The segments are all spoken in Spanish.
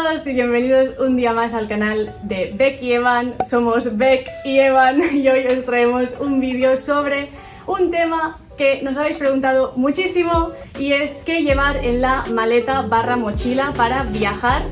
todos y bienvenidos un día más al canal de Beck y Evan. Somos Beck y Evan y hoy os traemos un vídeo sobre un tema que nos habéis preguntado muchísimo y es qué llevar en la maleta barra mochila para viajar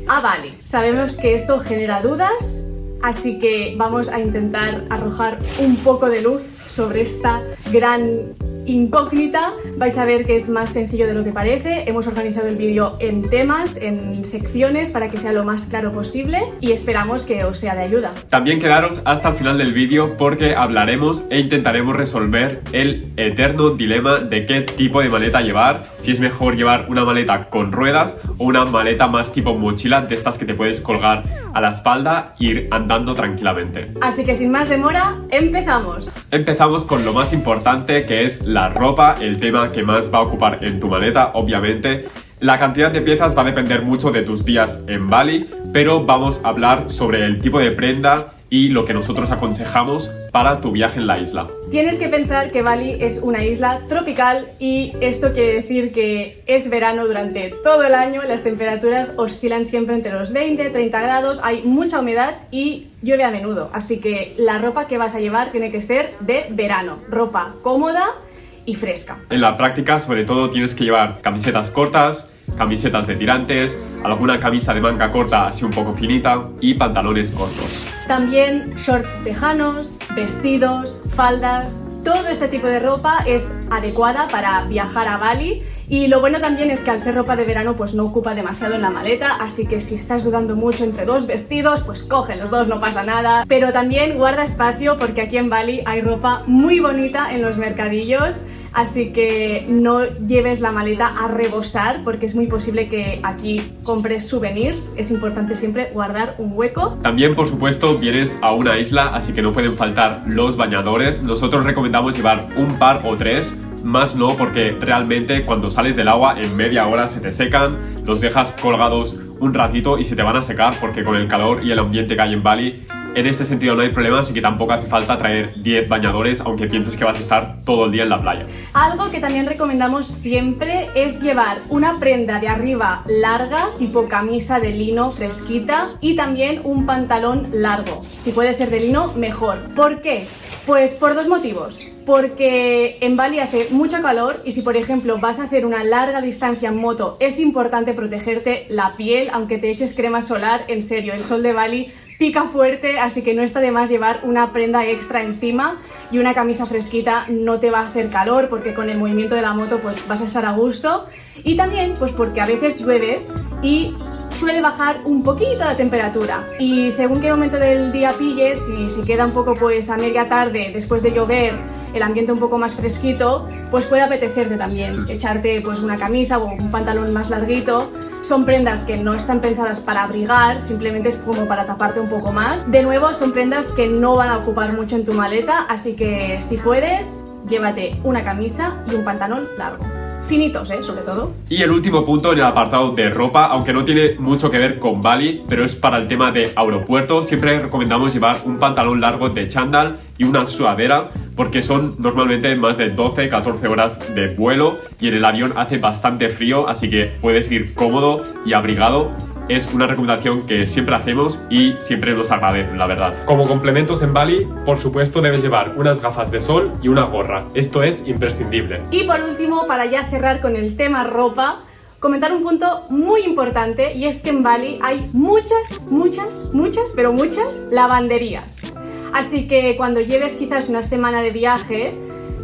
a Bali. Sabemos que esto genera dudas, así que vamos a intentar arrojar un poco de luz sobre esta gran incógnita. Vais a ver que es más sencillo de lo que parece. Hemos organizado el vídeo en temas, en secciones, para que sea lo más claro posible y esperamos que os sea de ayuda. También quedaros hasta el final del vídeo porque hablaremos e intentaremos resolver el eterno dilema de qué tipo de maleta llevar, si es mejor llevar una maleta con ruedas o una maleta más tipo mochila, de estas que te puedes colgar a la espalda e ir andando tranquilamente. Así que sin más demora, empezamos. Empezamos con lo más importante, que es la ropa, el tema que más va a ocupar en tu maleta, obviamente. La cantidad de piezas va a depender mucho de tus días en Bali, pero vamos a hablar sobre el tipo de prenda y lo que nosotros aconsejamos para tu viaje en la isla. Tienes que pensar que Bali es una isla tropical y esto quiere decir que es verano durante todo el año, las temperaturas oscilan siempre entre los 20-30 grados, hay mucha humedad y llueve a menudo, así que la ropa que vas a llevar tiene que ser de verano, ropa cómoda y fresca. En la práctica, sobre todo, tienes que llevar camisetas cortas, camisetas de tirantes, alguna camisa de manga corta así un poco finita y pantalones cortos. También shorts tejanos, vestidos, faldas. Todo este tipo de ropa es adecuada para viajar a Bali y lo bueno también es que al ser ropa de verano pues no ocupa demasiado en la maleta, así que si estás dudando mucho entre dos vestidos pues coge los dos, no pasa nada. Pero también guarda espacio porque aquí en Bali hay ropa muy bonita en los mercadillos, así que no lleves la maleta a rebosar porque es muy posible que aquí compres souvenirs. Es importante siempre guardar un hueco. También, por supuesto, vienes a una isla, así que no pueden faltar los bañadores. Nosotros recomendamos llevar un par o tres, más no, porque realmente cuando sales del agua en media hora se te secan, los dejas colgados un ratito y se te van a secar porque con el calor y el ambiente que hay en Bali, en este sentido no hay problema, así que tampoco hace falta traer 10 bañadores, aunque pienses que vas a estar todo el día en la playa. Algo que también recomendamos siempre es llevar una prenda de arriba larga, tipo camisa de lino fresquita, y también un pantalón largo. Si puede ser de lino, mejor. ¿Por qué? Pues por dos motivos. Porque en Bali hace mucho calor y si por ejemplo vas a hacer una larga distancia en moto es importante protegerte la piel, aunque te eches crema solar, en serio, el sol de Bali pica fuerte, así que no está de más llevar una prenda extra encima y una camisa fresquita no te va a hacer calor porque con el movimiento de la moto pues vas a estar a gusto. Y también pues porque a veces llueve y suele bajar un poquito la temperatura y según qué momento del día pilles, y si queda un poco pues a media tarde después de llover, el ambiente un poco más fresquito, pues puede apetecerte también echarte pues una camisa o un pantalón más larguito. Son prendas que no están pensadas para abrigar, simplemente es como para taparte un poco más. De nuevo, son prendas que no van a ocupar mucho en tu maleta, así que si puedes, llévate una camisa y un pantalón largo. Finitos, sobre todo. Y el último punto en el apartado de ropa, aunque no tiene mucho que ver con Bali, pero es para el tema de aeropuerto, siempre recomendamos llevar un pantalón largo de chándal y una sudadera, porque son normalmente más de 12-14 horas de vuelo y en el avión hace bastante frío, así que puedes ir cómodo y abrigado. Es una recomendación que siempre hacemos y siempre nos agradece, la verdad. Como complementos en Bali, por supuesto debes llevar unas gafas de sol y una gorra. Esto es imprescindible. Y por último, para ya cerrar con el tema ropa, comentar un punto muy importante y es que en Bali hay muchas lavanderías. Así que cuando lleves quizás una semana de viaje,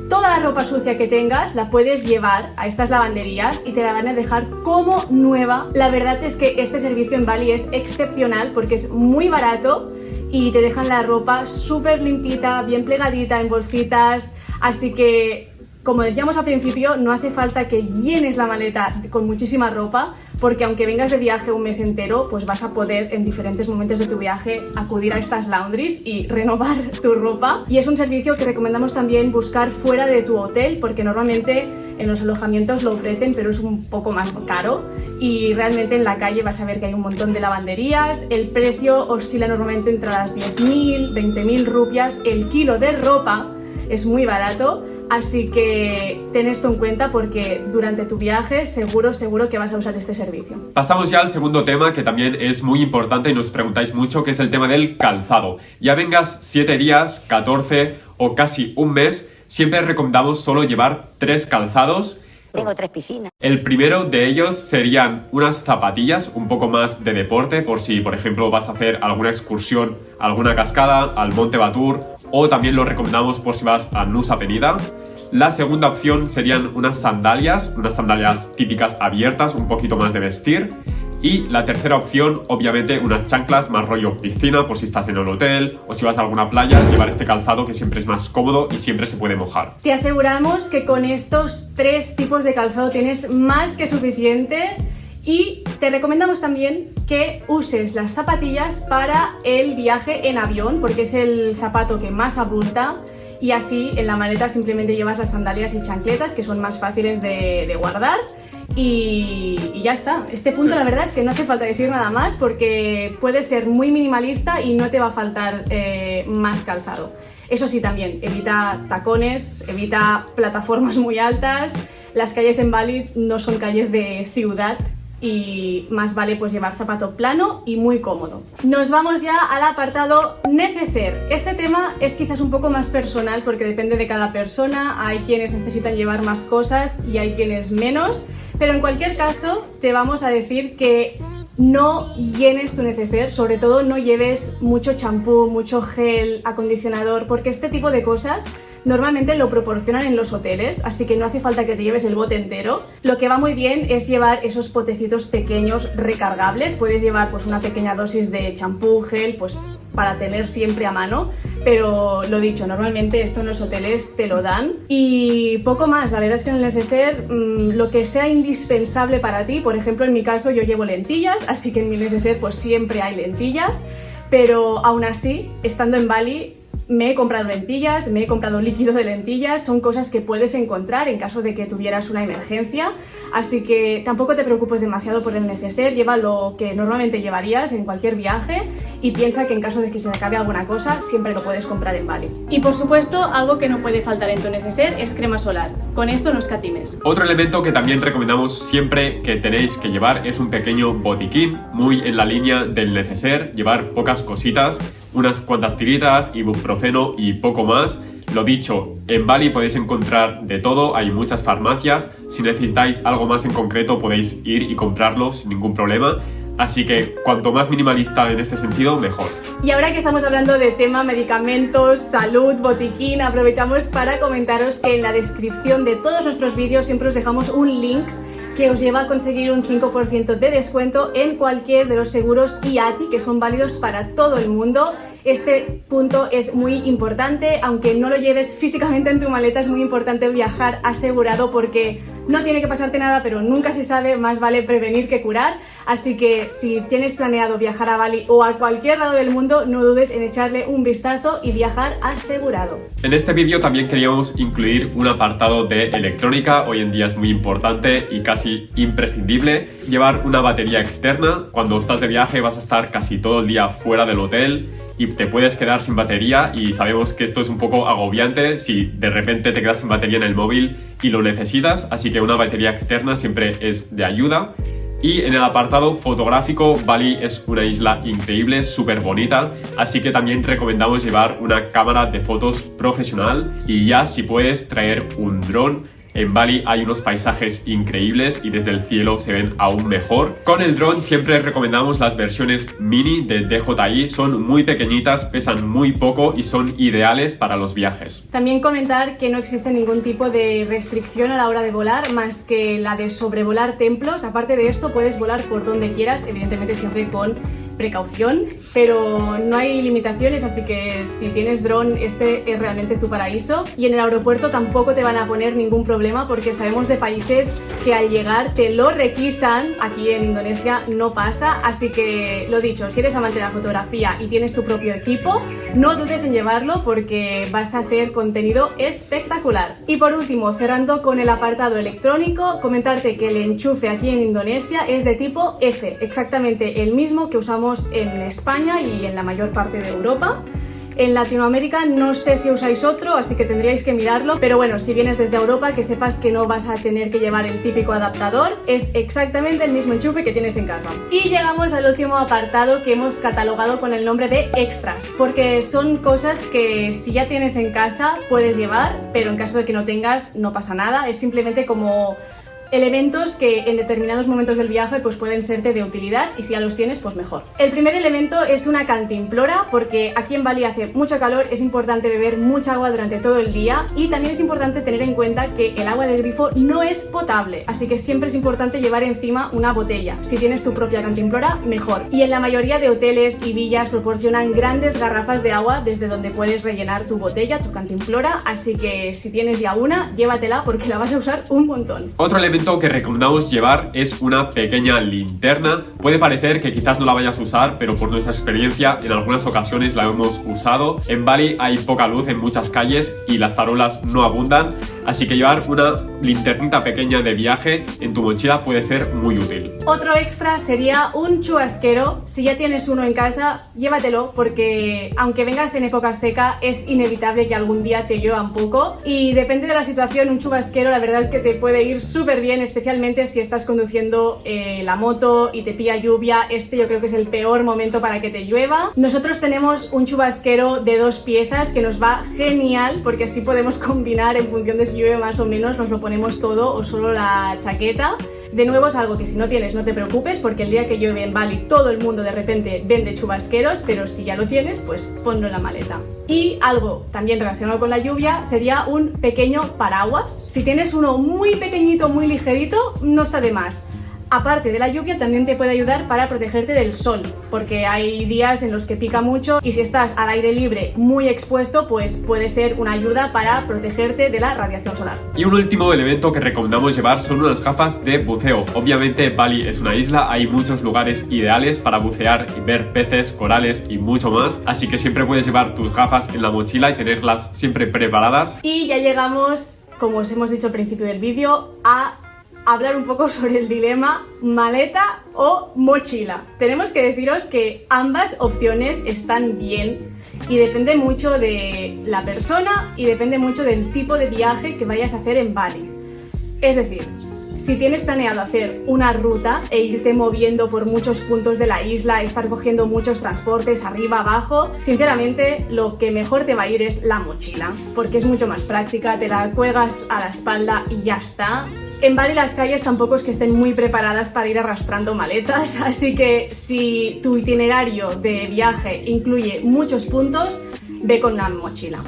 toda la ropa sucia que tengas la puedes llevar a estas lavanderías y te la van a dejar como nueva. La verdad es que este servicio en Bali es excepcional porque es muy barato y te dejan la ropa súper limpita, bien plegadita en bolsitas, así que como decíamos al principio, no hace falta que llenes la maleta con muchísima ropa, porque aunque vengas de viaje un mes entero, pues vas a poder en diferentes momentos de tu viaje acudir a estas laundries y renovar tu ropa. Y es un servicio que recomendamos también buscar fuera de tu hotel, porque normalmente en los alojamientos lo ofrecen, pero es un poco más caro. Y realmente en la calle vas a ver que hay un montón de lavanderías. El precio oscila normalmente entre las 10.000, 20.000 rupias el kilo de ropa. es muy barato, así que ten esto en cuenta porque durante tu viaje seguro que vas a usar este servicio. Pasamos ya al segundo tema que también es muy importante y nos preguntáis mucho, que es el tema del calzado. Ya vengas 7 días, 14 o casi un mes, siempre recomendamos solo llevar 3 calzados. Tengo 3 piscinas. El primero de ellos serían unas zapatillas un poco más de deporte, por si, por ejemplo, vas a hacer alguna excursión, alguna cascada, al Monte Batur, o también lo recomendamos por si vas a Nusa Penida. La segunda opción serían unas sandalias típicas abiertas, un poquito más de vestir. Y la tercera opción, obviamente, unas chanclas más rollo piscina, por si estás en el hotel o si vas a alguna playa, llevar este calzado que siempre es más cómodo y siempre se puede mojar. Te aseguramos que con estos 3 tipos de calzado tienes más que suficiente y te recomendamos también que uses las zapatillas para el viaje en avión porque es el zapato que más abulta. Y así en la maleta simplemente llevas las sandalias y chancletas que son más fáciles de guardar y ya está. Este punto la verdad es que no hace falta decir nada más porque puedes ser muy minimalista y no te va a faltar más calzado. Eso sí, también evita tacones, evita plataformas muy altas. Las calles en Bali no son calles de ciudad y más vale pues llevar zapato plano y muy cómodo. Nos vamos ya al apartado neceser. Este tema es quizás un poco más personal porque depende de cada persona. Hay quienes necesitan llevar más cosas y hay quienes menos, pero en cualquier caso te vamos a decir que no llenes tu neceser, sobre todo no lleves mucho champú, mucho gel, acondicionador, porque este tipo de cosas normalmente lo proporcionan en los hoteles, así que no hace falta que te lleves el bote entero. Lo que va muy bien es llevar esos potecitos pequeños recargables. Puedes llevar pues una pequeña dosis de champú, gel, pues para tener siempre a mano, pero lo dicho, normalmente esto en los hoteles te lo dan y poco más. La verdad es que en el neceser lo que sea indispensable para ti, por ejemplo en mi caso yo llevo lentillas, así que en mi neceser pues siempre hay lentillas, pero aún así, estando en Bali, me he comprado lentillas, me he comprado líquido de lentillas, son cosas que puedes encontrar en caso de que tuvieras una emergencia, así que tampoco te preocupes demasiado por el neceser, lleva lo que normalmente llevarías en cualquier viaje y piensa que en caso de que se te acabe alguna cosa, siempre lo puedes comprar en Bali. Y por supuesto, algo que no puede faltar en tu neceser es crema solar, con esto no escatimes. Otro elemento que también recomendamos siempre que tenéis que llevar es un pequeño botiquín, muy en la línea del neceser, llevar pocas cositas, unas cuantas tiritas, ibuprofeno y poco más. Lo dicho, en Bali podéis encontrar de todo, hay muchas farmacias, si necesitáis algo más en concreto podéis ir y comprarlo sin ningún problema, así que cuanto más minimalista en este sentido, mejor. Y ahora que estamos hablando de tema medicamentos, salud, botiquín, aprovechamos para comentaros que en la descripción de todos nuestros vídeos siempre os dejamos un link que os lleva a conseguir un 5% de descuento en cualquier de los seguros IATI que son válidos para todo el mundo. Este punto es muy importante, aunque no lo lleves físicamente en tu maleta, es muy importante viajar asegurado porque no tiene que pasarte nada, pero nunca se sabe, más vale prevenir que curar. Así que si tienes planeado viajar a Bali o a cualquier lado del mundo, no dudes en echarle un vistazo y viajar asegurado. En este vídeo también queríamos incluir un apartado de electrónica. Hoy en día es muy importante y casi imprescindible llevar una batería externa. Cuando estás de viaje vas a estar casi todo el día fuera del hotel y te puedes quedar sin batería y sabemos que esto es un poco agobiante si de repente te quedas sin batería en el móvil y lo necesitas, así que una batería externa siempre es de ayuda. Y en el apartado fotográfico, Bali es una isla increíble, súper bonita, así que también recomendamos llevar una cámara de fotos profesional y ya si puedes traer un dron. En Bali hay unos paisajes increíbles y desde el cielo se ven aún mejor. Con el dron siempre recomendamos las versiones mini de DJI, son muy pequeñitas, pesan muy poco y son ideales para los viajes. También comentar que no existe ningún tipo de restricción a la hora de volar, más que la de sobrevolar templos. Aparte de esto, puedes volar por donde quieras, evidentemente siempre con precaución, pero no hay limitaciones, así que si tienes dron, este es realmente tu paraíso. Y en el aeropuerto tampoco te van a poner ningún problema porque sabemos de países que al llegar te lo requisan. Aquí en Indonesia no pasa, así que lo dicho, si eres amante de la fotografía y tienes tu propio equipo, no dudes en llevarlo porque vas a hacer contenido espectacular. Y por último, cerrando con el apartado electrónico, comentarte que el enchufe aquí en Indonesia es de tipo F, exactamente el mismo que usamos en España y en la mayor parte de Europa. En Latinoamérica no sé si usáis otro, así que tendríais que mirarlo, pero bueno, si vienes desde Europa, que sepas que no vas a tener que llevar el típico adaptador, es exactamente el mismo enchufe que tienes en casa. Y llegamos al último apartado que hemos catalogado con el nombre de extras, porque son cosas que si ya tienes en casa puedes llevar, pero en caso de que no tengas no pasa nada, es simplemente como elementos que en determinados momentos del viaje pues pueden serte de utilidad y si ya los tienes pues mejor. El primer elemento es una cantimplora, porque aquí en Bali hace mucho calor, es importante beber mucha agua durante todo el día y también es importante tener en cuenta que el agua del grifo no es potable, así que siempre es importante llevar encima una botella. Si tienes tu propia cantimplora, mejor. Y en la mayoría de hoteles y villas proporcionan grandes garrafas de agua desde donde puedes rellenar tu botella, tu cantimplora, así que si tienes ya una, llévatela porque la vas a usar un montón. Otro elemento que recomendamos llevar es una pequeña linterna. Puede parecer que quizás no la vayas a usar, pero por nuestra experiencia en algunas ocasiones la hemos usado. En Bali hay poca luz en muchas calles y las farolas no abundan, así que llevar una linternita pequeña de viaje en tu mochila puede ser muy útil. Otro extra sería un chubasquero. Si ya tienes uno en casa, llévatelo porque aunque vengas en época seca es inevitable que algún día te llueva un poco y depende de la situación, un chubasquero la verdad es que te puede ir súper bien, especialmente si estás conduciendo la moto y te pilla lluvia. Este yo creo que es el peor momento para que te llueva. Nosotros tenemos un chubasquero de 2 piezas que nos va genial porque así podemos combinar en función de si llueve más o menos, nos lo ponemos todo o solo la chaqueta. De nuevo es algo que si no tienes no te preocupes porque el día que llueve en Bali todo el mundo de repente vende chubasqueros, pero si ya lo tienes pues ponlo en la maleta. Y algo también relacionado con la lluvia sería un pequeño paraguas. Si tienes uno muy pequeñito, muy ligerito, no está de más. Aparte de la lluvia también te puede ayudar para protegerte del sol, porque hay días en los que pica mucho y si estás al aire libre muy expuesto pues puede ser una ayuda para protegerte de la radiación solar. Y un último elemento que recomendamos llevar son unas gafas de buceo. Obviamente Bali es una isla, hay muchos lugares ideales para bucear y ver peces, corales y mucho más, así que siempre puedes llevar tus gafas en la mochila y tenerlas siempre preparadas. Y ya llegamos, como os hemos dicho al principio del vídeo, a hablar un poco sobre el dilema maleta o mochila. Tenemos que deciros que ambas opciones están bien y depende mucho de la persona y depende mucho del tipo de viaje que vayas a hacer en Bali. Es decir, si tienes planeado hacer una ruta e irte moviendo por muchos puntos de la isla, estar cogiendo muchos transportes arriba, abajo, sinceramente lo que mejor te va a ir es la mochila, porque es mucho más práctica, te la cuelgas a la espalda y ya está. En Bali las calles tampoco es que estén muy preparadas para ir arrastrando maletas, así que si tu itinerario de viaje incluye muchos puntos, ve con una mochila.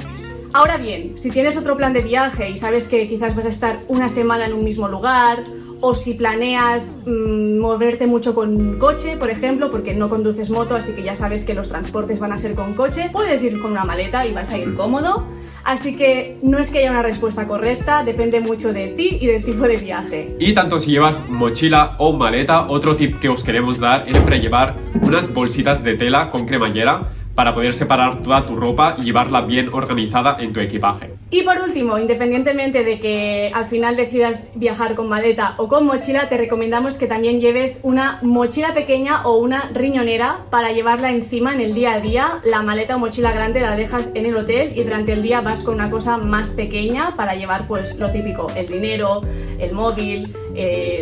Ahora bien, si tienes otro plan de viaje y sabes que quizás vas a estar una semana en un mismo lugar, o si planeas moverte mucho con coche, por ejemplo, porque no conduces moto, así que ya sabes que los transportes van a ser con coche, puedes ir con una maleta y vas a ir cómodo. Así que no es que haya una respuesta correcta, depende mucho de ti y del tipo de viaje. Y tanto si llevas mochila o maleta, otro tip que os queremos dar es siempre llevar unas bolsitas de tela con cremallera para poder separar toda tu ropa y llevarla bien organizada en tu equipaje. Y por último, independientemente de que al final decidas viajar con maleta o con mochila, te recomendamos que también lleves una mochila pequeña o una riñonera para llevarla encima en el día a día. La maleta o mochila grande la dejas en el hotel y durante el día vas con una cosa más pequeña para llevar pues lo típico, el dinero, el móvil,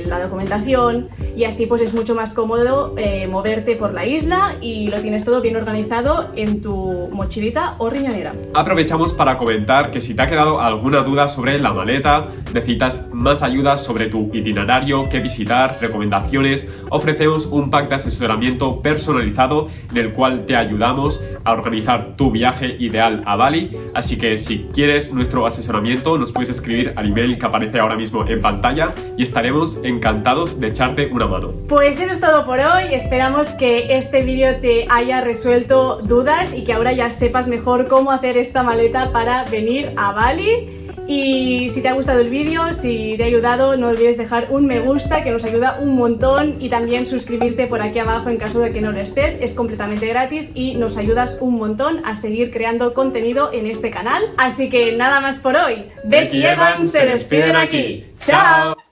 la documentación, y así pues es mucho más cómodo moverte por la isla y lo tienes todo bien organizado en tu mochilita o riñonera. Aprovechamos para comentar que si te ha quedado alguna duda sobre la maleta, necesitas más ayuda sobre tu itinerario, qué visitar, recomendaciones, ofrecemos un pack de asesoramiento personalizado en el cual te ayudamos a organizar tu viaje ideal a Bali, así que si quieres nuestro asesoramiento nos puedes escribir al email que aparece ahora mismo en pantalla y estaremos encantados de echarte una mano. Pues eso es todo por hoy, esperamos que este vídeo te haya resuelto dudas y que ahora ya sepas mejor cómo hacer esta maleta para venir a Bali. Y si te ha gustado el vídeo, si te ha ayudado, no olvides dejar un me gusta que nos ayuda un montón y también suscribirte por aquí abajo en caso de que no lo estés, es completamente gratis y nos ayudas un montón a seguir creando contenido en este canal. Así que nada más por hoy, Becky y Evan se despiden aquí. ¡Chao!